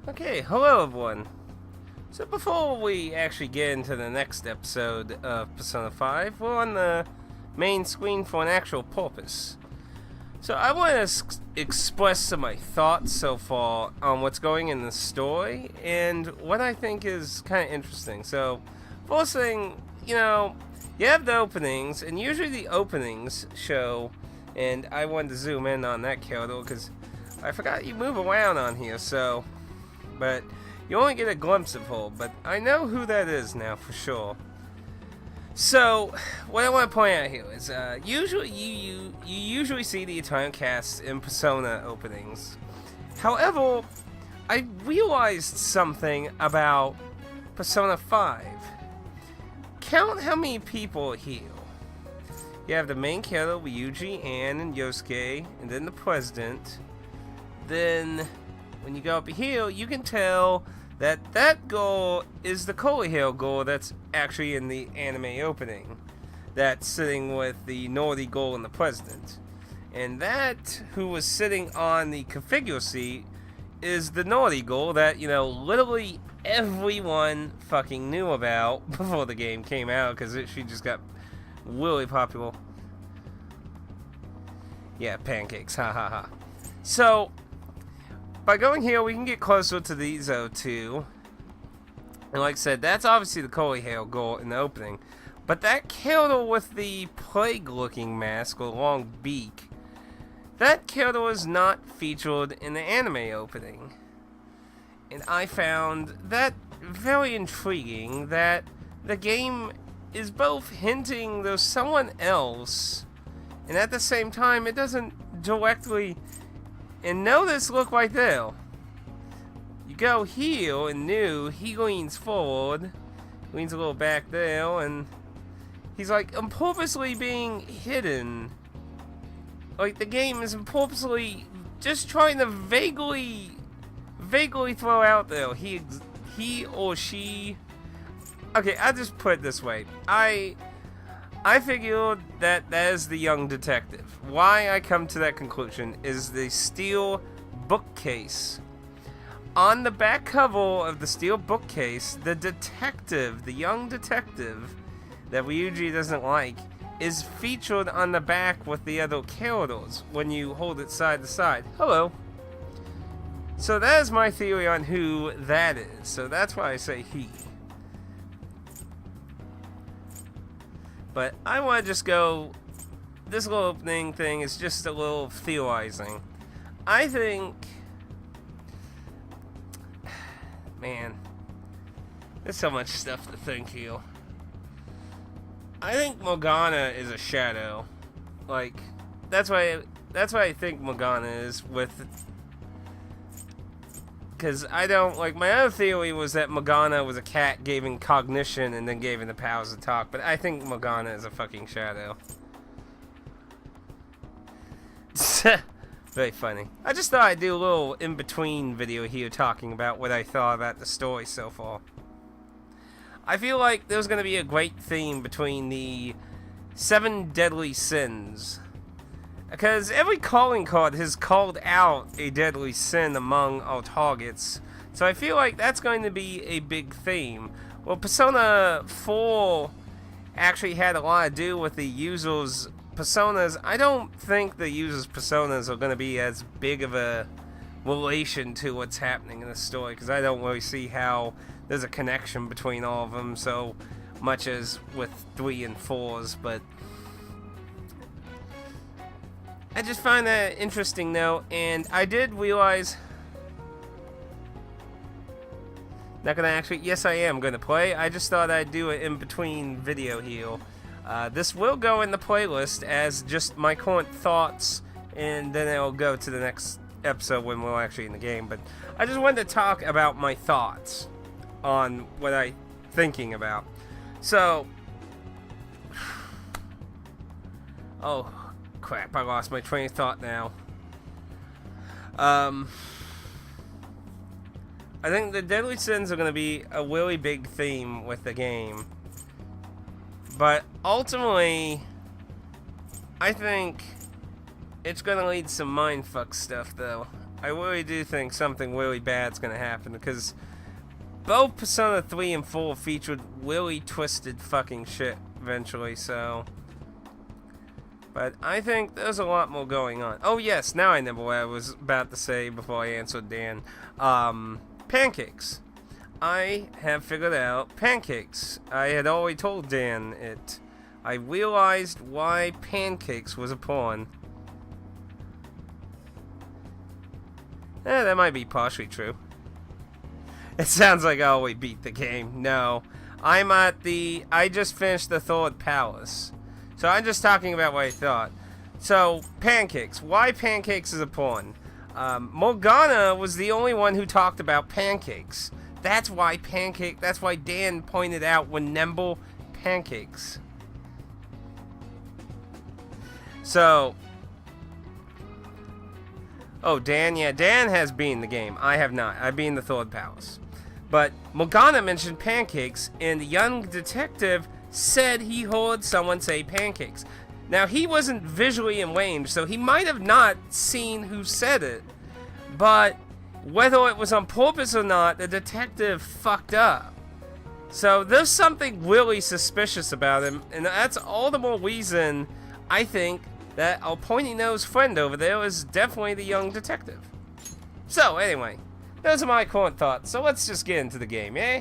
Okay, hello everyone. So before we actually get into the next episode of Persona 5, we're on the main screen for an actual purpose. So I want to express some of my thoughts so far on what's going in the story and what I think is kind of interesting. So first thing, you have the openings, and usually the openings show, and I wanted to zoom in on that character because I forgot you move around on here, but you only get a glimpse of her, but I know who that is now for sure. So, what I want to point out here is, usually you usually see the Italian cast in Persona openings. However, I realized something about Persona 5. Count how many people are here. You have the main character, Ryuji, Anne, and Yosuke, and then the president. Then, when you go up here, you can tell that girl is the curly hair girl that's actually in the anime opening. That's sitting with the naughty girl and the president. And that, who was sitting on the configure seat, is the naughty girl that, literally everyone fucking knew about before the game came out, because she just got really popular. Yeah, pancakes, ha ha ha. So, by going here, we can get closer to these two. And like I said, that's obviously the curly hair girl in the opening. But that character with the plague-looking mask or long beak, that character is not featured in the anime opening. And I found that very intriguing, that the game is both hinting there's someone else, and at the same time, it doesn't directly. And notice, look right there. You go here, and he leans forward, leans a little back there, and he's like, I'm purposely being hidden. Like, the game is purposely just trying to vaguely throw out there. He or she. Okay, I'll just put it this way. I figured that is the young detective. Why I come to that conclusion is the steel bookcase. On the back cover of the steel bookcase, the young detective that Ryuji doesn't like, is featured on the back with the other characters when you hold it side to side. Hello. So that is my theory on who that is. So that's why I say he. But I want to just go, this little opening thing is just a little theorizing. I think, man, there's so much stuff to think here. I think Morgana is a shadow. Like, that's why I think Morgana is with. Because I don't, like, my other theory was that Morgana was a cat, gave him cognition, and then gave him the powers to talk, but I think Morgana is a fucking shadow. Very funny. I just thought I'd do a little in-between video here talking about what I thought about the story so far. I feel like there's going to be a great theme between the 7 deadly sins. Because every calling card has called out a deadly sin among our targets. So I feel like that's going to be a big theme. Well, Persona 4 actually had a lot to do with the users' personas. I don't think the users' personas are going to be as big of a relation to what's happening in the story. Because I don't really see how there's a connection between all of them so much as with 3 and 4's. But I just find that interesting, though, and I did realize. Not gonna actually. Yes, I am gonna play. I just thought I'd do an in-between video here. This will go in the playlist as just my current thoughts, and then it'll go to the next episode when we're actually in the game. But I just wanted to talk about my thoughts on what I'm thinking about. So, oh. Crap, I lost my train of thought now. I think the deadly sins are going to be a really big theme with the game. But ultimately, I think it's going to lead some mindfuck stuff, though. I really do think something really bad's gonna happen, because both Persona 3 and 4 featured really twisted fucking shit eventually, so... But I think there's a lot more going on. Oh yes, now I remember what I was about to say before I answered Dan. Pancakes. I have figured out pancakes. I had already told Dan it. I realized why pancakes was a porn. That might be partially true. It sounds like I always beat the game. No. I just finished the third palace. So I'm just talking about what I thought. So, pancakes. Why pancakes is a porn? Morgana was the only one who talked about pancakes. That's why Dan pointed out when Nemble pancakes. So... Oh, Dan, yeah, Dan has beaten the game. I have not. I've beaten the third palace. But Morgana mentioned pancakes, and the young detective said he heard someone say pancakes. Now, he wasn't visually in range, so he might have not seen who said it. But whether it was on purpose or not, the detective fucked up. So there's something really suspicious about him, and that's all the more reason I think that our pointy-nosed friend over there is definitely the young detective. So, anyway, those are my current thoughts, so let's just get into the game, eh?